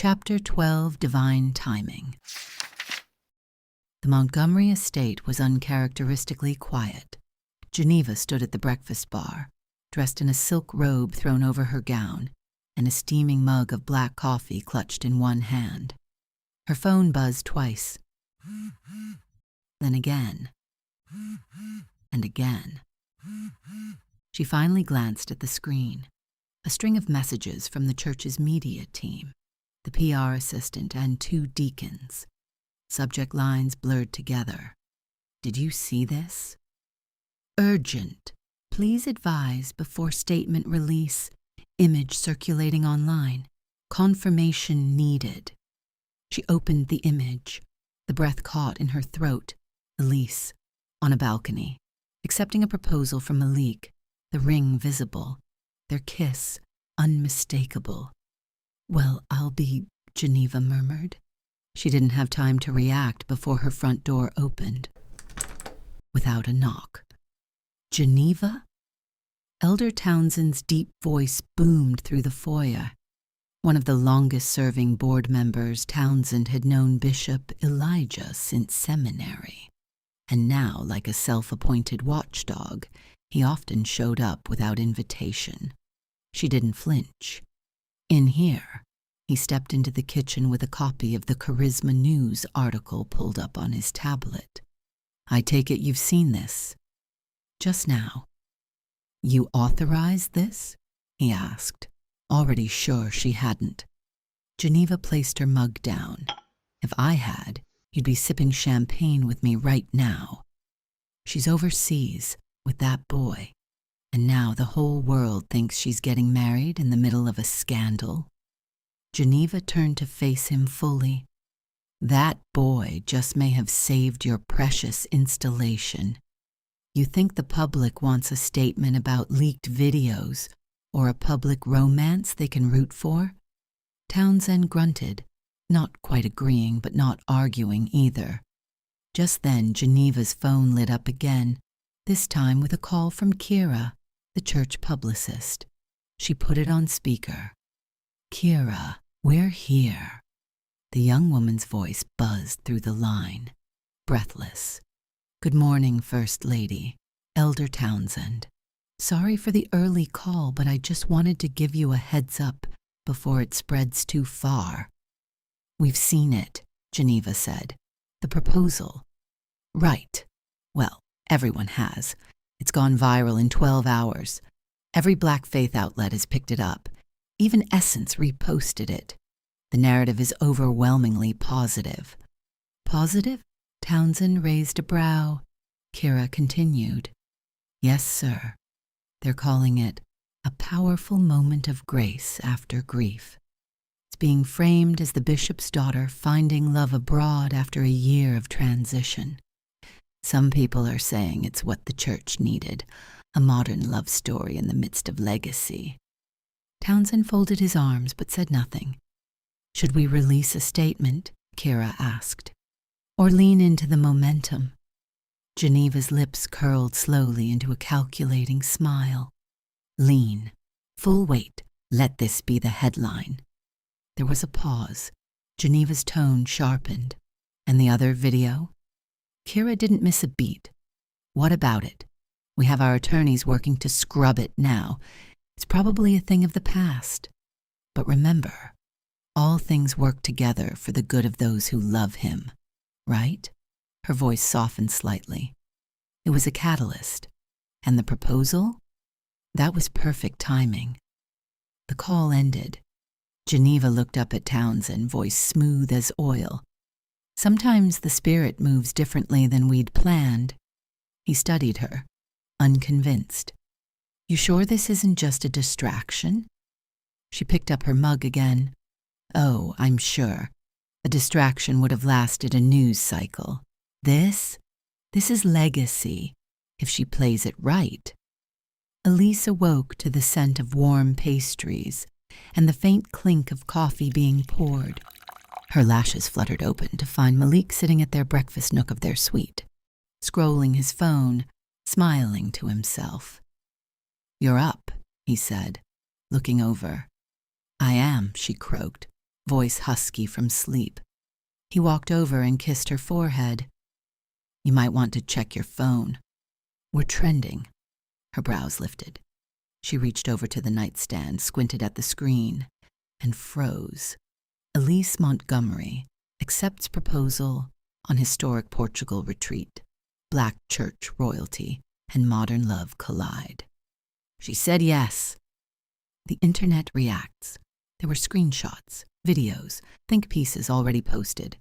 Chapter 12, Divine Timing. The Montgomery estate was uncharacteristically quiet. Geneva stood at the breakfast bar, dressed in a silk robe thrown over her gown, and a steaming mug of black coffee clutched in one hand. Her phone buzzed twice, then again, and again. She finally glanced at the screen. A string of messages from the church's media team, the PR assistant, and 2 deacons. Subject lines blurred together. Did you see this? Urgent. Please advise before statement release. Image circulating online. Confirmation needed. She opened the image, the breath caught in her throat. Elise, on a balcony, accepting a proposal from Malik, the ring visible, their kiss unmistakable. Well, I'll be, Geneva murmured. She didn't have time to react before her front door opened. Without a knock. Geneva? Elder Townsend's deep voice boomed through the foyer. One of the longest-serving board members, Townsend had known Bishop Elijah since seminary. And now, like a self-appointed watchdog, he often showed up without invitation. She didn't flinch. In here, he stepped into the kitchen with a copy of the Charisma News article pulled up on his tablet. I take it you've seen this. Just now. You authorized this? He asked, already sure she hadn't. Geneva placed her mug down. If I had, you'd be sipping champagne with me right now. She's overseas with that boy, and now the whole world thinks she's getting married in the middle of a scandal. Geneva turned to face him fully. That boy just may have saved your precious installation. You think the public wants a statement about leaked videos or a public romance they can root for? Townsend grunted, not quite agreeing but not arguing either. Just then Geneva's phone lit up again, this time with a call from Kira, the church publicist. She put it on speaker. Kira, we're here. The young woman's voice buzzed through the line, breathless. Good morning, First Lady. Elder Townsend. Sorry for the early call, but I just wanted to give you a heads up before it spreads too far. We've seen it, Geneva said. The proposal. Right. Well, everyone has. It's gone viral in 12 hours. Every Black faith outlet has picked it up. Even Essence reposted it. The narrative is overwhelmingly positive. Positive? Townsend raised a brow. Kira continued. Yes, sir. They're calling it a powerful moment of grace after grief. It's being framed as the bishop's daughter finding love abroad after a year of transition. Some people are saying it's what the church needed, a modern love story in the midst of legacy. Townsend folded his arms but said nothing. Should we release a statement? Kira asked. Or lean into the momentum? Geneva's lips curled slowly into a calculating smile. Lean. Full weight. Let this be the headline. There was a pause. Geneva's tone sharpened. And the other video? Kira didn't miss a beat. What about it? We have our attorneys working to scrub it now. It's probably a thing of the past. But remember, all things work together for the good of those who love him, right? Her voice softened slightly. It was a catalyst. And the proposal? That was perfect timing. The call ended. Geneva looked up at Townsend, voice smooth as oil. Sometimes the spirit moves differently than we'd planned. He studied her, unconvinced. You sure this isn't just a distraction? She picked up her mug again. Oh, I'm sure. A distraction would have lasted a news cycle. This is legacy, if she plays it right. Elise awoke to the scent of warm pastries and the faint clink of coffee being poured. Her lashes fluttered open to find Malik sitting at their breakfast nook of their suite, scrolling his phone, smiling to himself. You're up, he said, looking over. I am, she croaked. voice husky from sleep. He walked over and kissed her forehead. You might want to check your phone. We're trending. Her brows lifted. She reached over to the nightstand, squinted at the screen, and froze. Elise Montgomery accepts proposal on historic Portugal retreat. Black church royalty and modern love collide. She said yes. The internet reacts. There were screenshots, videos, think pieces already posted.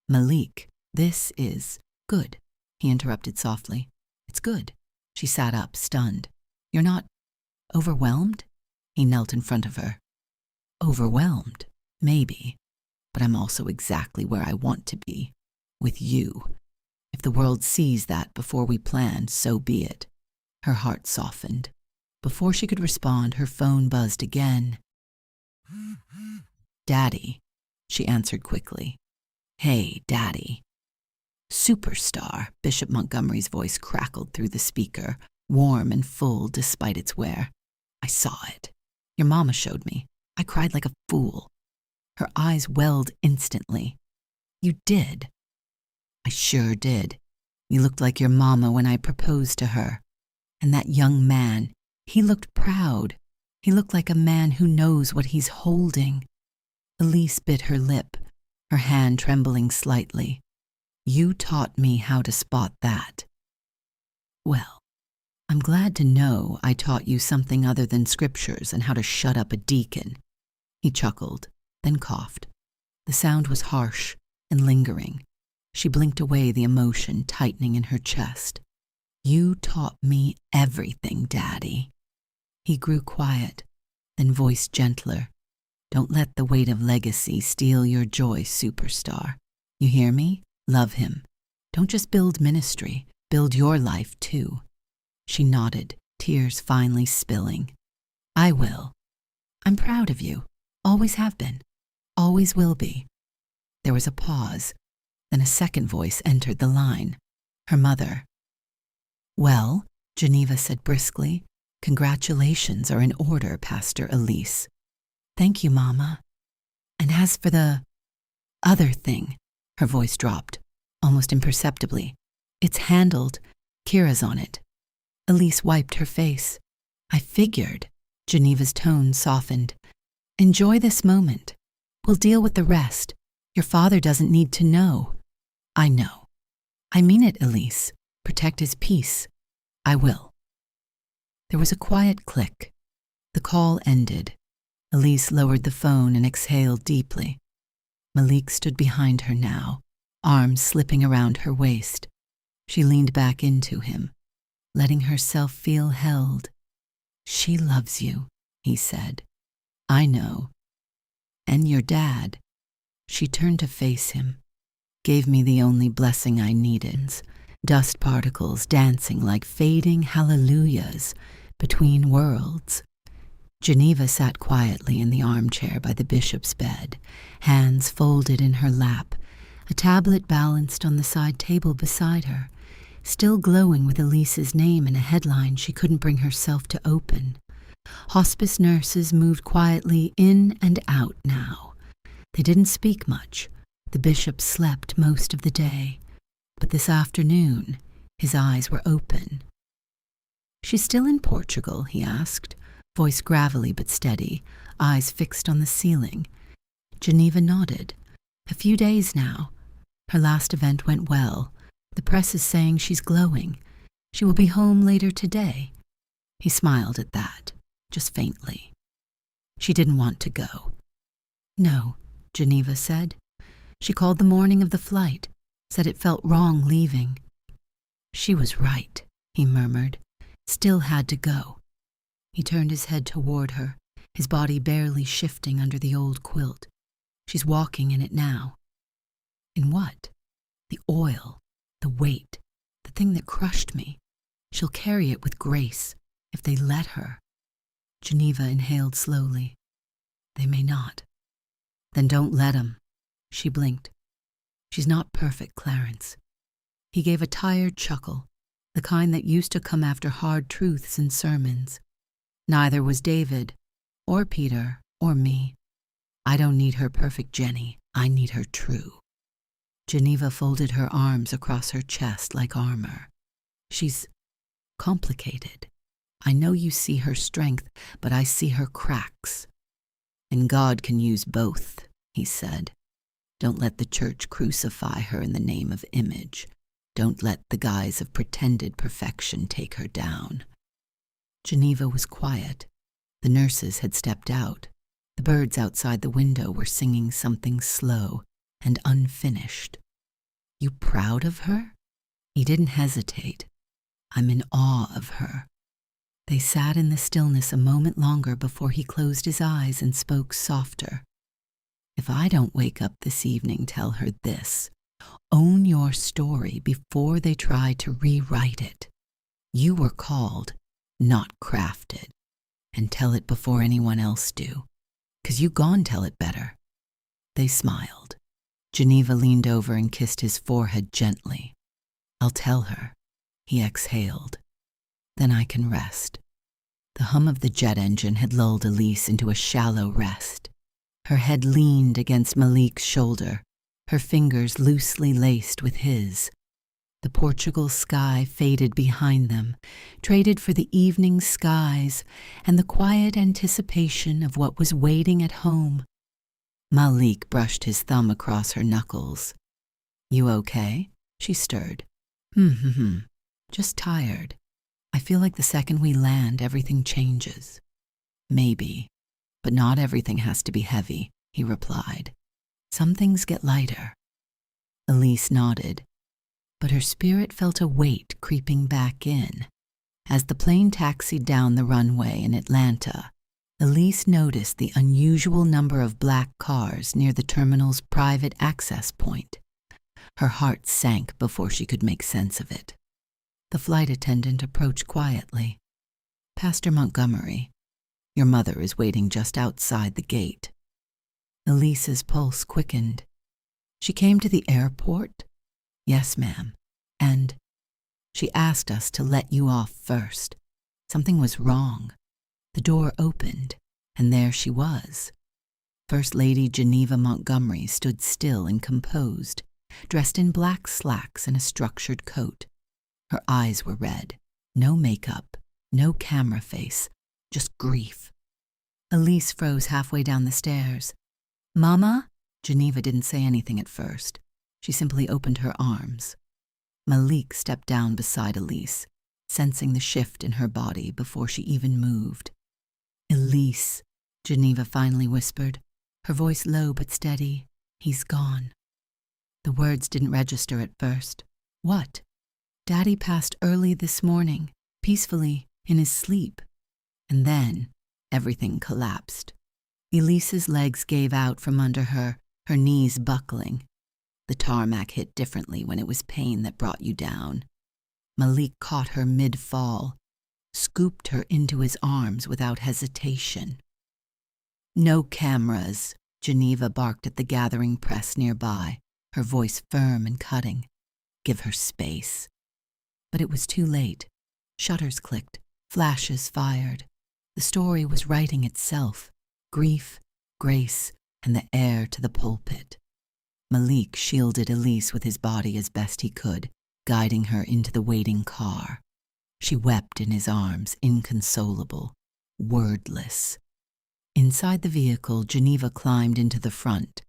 Malik, this is good, he interrupted softly. It's good. She sat up, stunned. You're not overwhelmed? He knelt in front of her. Overwhelmed, maybe, but I'm also exactly where I want to be, with you. If the world sees that before we plan, so be it. Her heart softened. Before she could respond, her phone buzzed again. Daddy, she answered quickly. Hey, Daddy. Superstar, Bishop Montgomery's voice crackled through the speaker, warm and full despite its wear. I saw it. Your mama showed me. I cried like a fool. Her eyes welled instantly. You did. I sure did. You looked like your mama when I proposed to her. And that young man, he looked proud. He looked like a man who knows what he's holding. Elise bit her lip, her hand trembling slightly. You taught me how to spot that. Well, I'm glad to know I taught you something other than scriptures and how to shut up a deacon. He chuckled, then coughed. The sound was harsh and lingering. She blinked away the emotion tightening in her chest. You taught me everything, Daddy. He grew quiet, then voiced gentler. Don't let the weight of legacy steal your joy, superstar. You hear me? Love him. Don't just build ministry, build your life too. She nodded, tears finally spilling. I will. I'm proud of you. Always have been. Always will be. There was a pause. Then a second voice entered the line. Her mother. Well, Geneva said briskly, congratulations are in order, Pastor Elise. Thank you, Mama. And as for the other thing, her voice dropped, almost imperceptibly. It's handled. Kira's on it. Elise wiped her face. I figured. Geneva's tone softened. Enjoy this moment. We'll deal with the rest. Your father doesn't need to know. I know. I mean it, Elise. Protect his peace. I will. There was a quiet click. The call ended. Elise lowered the phone and exhaled deeply. Malik stood behind her now, arms slipping around her waist. She leaned back into him, letting herself feel held. She loves you, he said. I know. And your dad. She turned to face him, gave me the only blessing I needed, dust particles dancing like fading hallelujahs between worlds. Geneva sat quietly in the armchair by the bishop's bed, hands folded in her lap, a tablet balanced on the side table beside her, still glowing with Elise's name and a headline she couldn't bring herself to open. Hospice nurses moved quietly in and out now. They didn't speak much. The bishop slept most of the day, but this afternoon his eyes were open. She's still in Portugal, he asked, voice gravelly but steady, eyes fixed on the ceiling. Geneva nodded. A few days now. Her last event went well. The press is saying she's glowing. She will be home later today. He smiled at that, just faintly. She didn't want to go. No, Geneva said. She called the morning of the flight, said it felt wrong leaving. She was right, he murmured. Still had to go. He turned his head toward her, his body barely shifting under the old quilt. She's walking in it now. In what? The oil, the weight, the thing that crushed me. She'll carry it with grace, if they let her. Geneva inhaled slowly. They may not. Then don't let 'em. She blinked. She's not perfect, Clarence. He gave a tired chuckle, the kind that used to come after hard truths in sermons. Neither was David, or Peter, or me. I don't need her perfect Jenny. I need her true. Geneva folded her arms across her chest like armor. She's complicated. I know you see her strength, but I see her cracks. And God can use both, he said. Don't let the church crucify her in the name of image. Don't let the guise of pretended perfection take her down. Geneva was quiet. The nurses had stepped out. The birds outside the window were singing something slow and unfinished. You proud of her? He didn't hesitate. I'm in awe of her. They sat in the stillness a moment longer before he closed his eyes and spoke softer. If I don't wake up this evening, tell her this. Own your story before they try to rewrite it. You were called, not crafted. And tell it before anyone else do. 'Cause you gon' tell it better. They smiled. Geneva leaned over and kissed his forehead gently. I'll tell her. He exhaled. Then I can rest. The hum of the jet engine had lulled Elise into a shallow rest. Her head leaned against Malik's shoulder, her fingers loosely laced with his. The Portugal sky faded behind them, traded for the evening skies and the quiet anticipation of what was waiting at home. Malik brushed his thumb across her knuckles. You okay? She stirred. Just tired. I feel like the second we land, everything changes. Maybe, but not everything has to be heavy, he replied. Some things get lighter. Elise nodded, but her spirit felt a weight creeping back in. As the plane taxied down the runway in Atlanta, Elise noticed the unusual number of black cars near the terminal's private access point. Her heart sank before she could make sense of it. The flight attendant approached quietly. Pastor Montgomery, your mother is waiting just outside the gate. Elise's pulse quickened. She came to the airport? Yes, ma'am. And she asked us to let you off first. Something was wrong. The door opened, and there she was. First Lady Geneva Montgomery stood still and composed, dressed in black slacks and a structured coat. Her eyes were red. No makeup, no camera face, just grief. Elise froze halfway down the stairs. Mama? Geneva didn't say anything at first. She simply opened her arms. Malik stepped down beside Elise, sensing the shift in her body before she even moved. Elise, Geneva finally whispered, her voice low but steady. He's gone. The words didn't register at first. What? Daddy passed early this morning, peacefully, in his sleep. And then everything collapsed. Elise's legs gave out from under her, her knees buckling. The tarmac hit differently when it was pain that brought you down. Malik caught her mid-fall, scooped her into his arms without hesitation. No cameras, Geneva barked at the gathering press nearby, her voice firm and cutting. Give her space. But it was too late. Shutters clicked, flashes fired. The story was writing itself. Grief, grace, and the heir to the pulpit. Malik shielded Elise with his body as best he could, guiding her into the waiting car. She wept in his arms, inconsolable, wordless. Inside the vehicle, Geneva climbed into the front.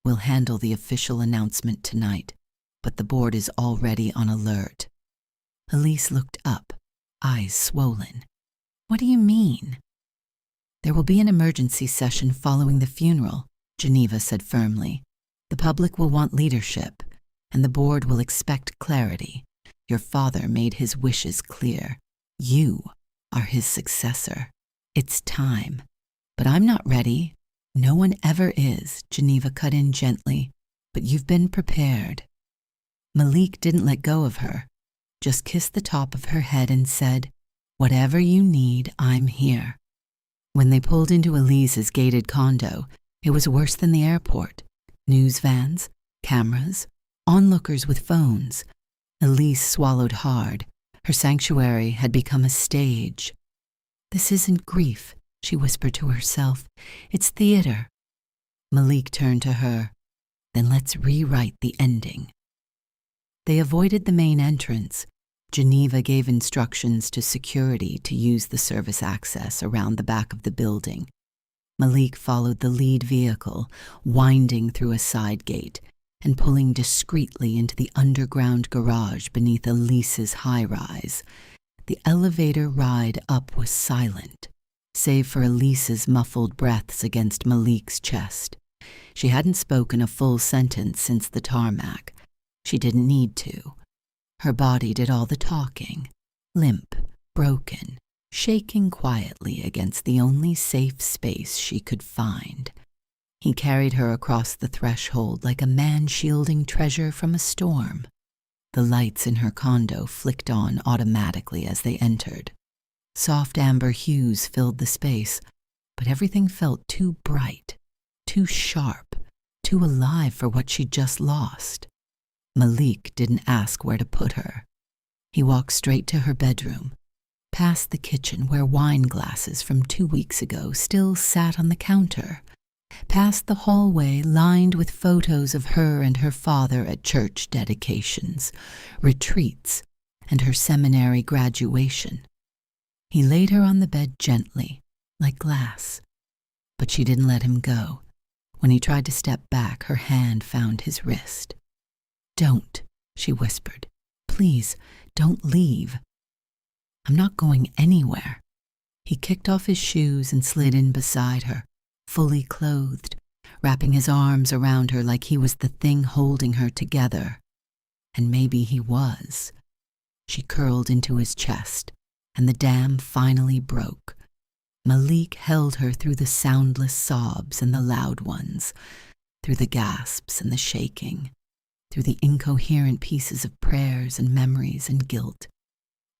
We'll handle the official announcement tonight, but the board is already on alert. Elise looked up, eyes swollen. What do you mean? There will be an emergency session following the funeral, Geneva said firmly. The public will want leadership, and the board will expect clarity. Your father made his wishes clear. You are his successor. It's time. But I'm not ready. No one ever is, Geneva cut in gently. But you've been prepared. Malik didn't let go of her, just kissed the top of her head and said, whatever you need, I'm here. When they pulled into Elise's gated condo, it was worse than the airport. News vans, cameras, onlookers with phones. Elise swallowed hard. Her sanctuary had become a stage. This isn't grief, she whispered to herself. It's theater. Malik turned to her. Then let's rewrite the ending. They avoided the main entrance. Geneva gave instructions to security to use the service access around the back of the building. Malik followed the lead vehicle, winding through a side gate and pulling discreetly into the underground garage beneath Elise's high-rise. The elevator ride up was silent, save for Elise's muffled breaths against Malik's chest. She hadn't spoken a full sentence since the tarmac. She didn't need to. Her body did all the talking, limp, broken, shaking quietly against the only safe space she could find. He carried her across the threshold like a man shielding treasure from a storm. The lights in her condo flicked on automatically as they entered. Soft amber hues filled the space, but everything felt too bright, too sharp, too alive for what she'd just lost. Malik didn't ask where to put her. He walked straight to her bedroom, past the kitchen where wine glasses from 2 weeks ago still sat on the counter, past the hallway lined with photos of her and her father at church dedications, retreats, and her seminary graduation. He laid her on the bed gently, like glass, but she didn't let him go. When he tried to step back, her hand found his wrist. "Don't," she whispered. "Please, don't leave." "I'm not going anywhere." He kicked off his shoes and slid in beside her, fully clothed, wrapping his arms around her like he was the thing holding her together. And maybe he was. She curled into his chest, and the dam finally broke. Malik held her through the soundless sobs and the loud ones, through the gasps and the shaking, through the incoherent pieces of prayers and memories and guilt.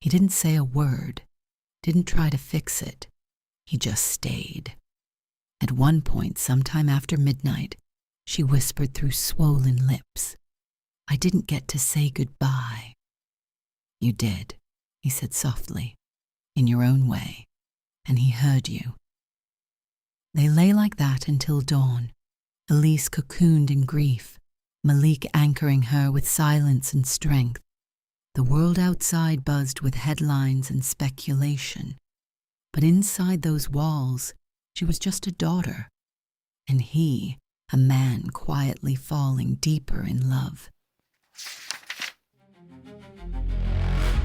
He didn't say a word, didn't try to fix it. He just stayed. At one point, sometime after midnight, she whispered through swollen lips, "I didn't get to say goodbye." "You did," he said softly, "in your own way, and he heard you." They lay like that until dawn, Elise cocooned in grief, Malik anchoring her with silence and strength. The world outside buzzed with headlines and speculation, but inside those walls, she was just a daughter, and he, a man quietly falling deeper in love.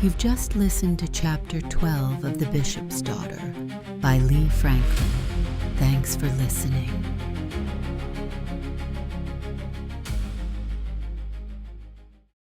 You've just listened to Chapter 12 of The Bishop's Daughter by Lee Franklin. Thanks for listening.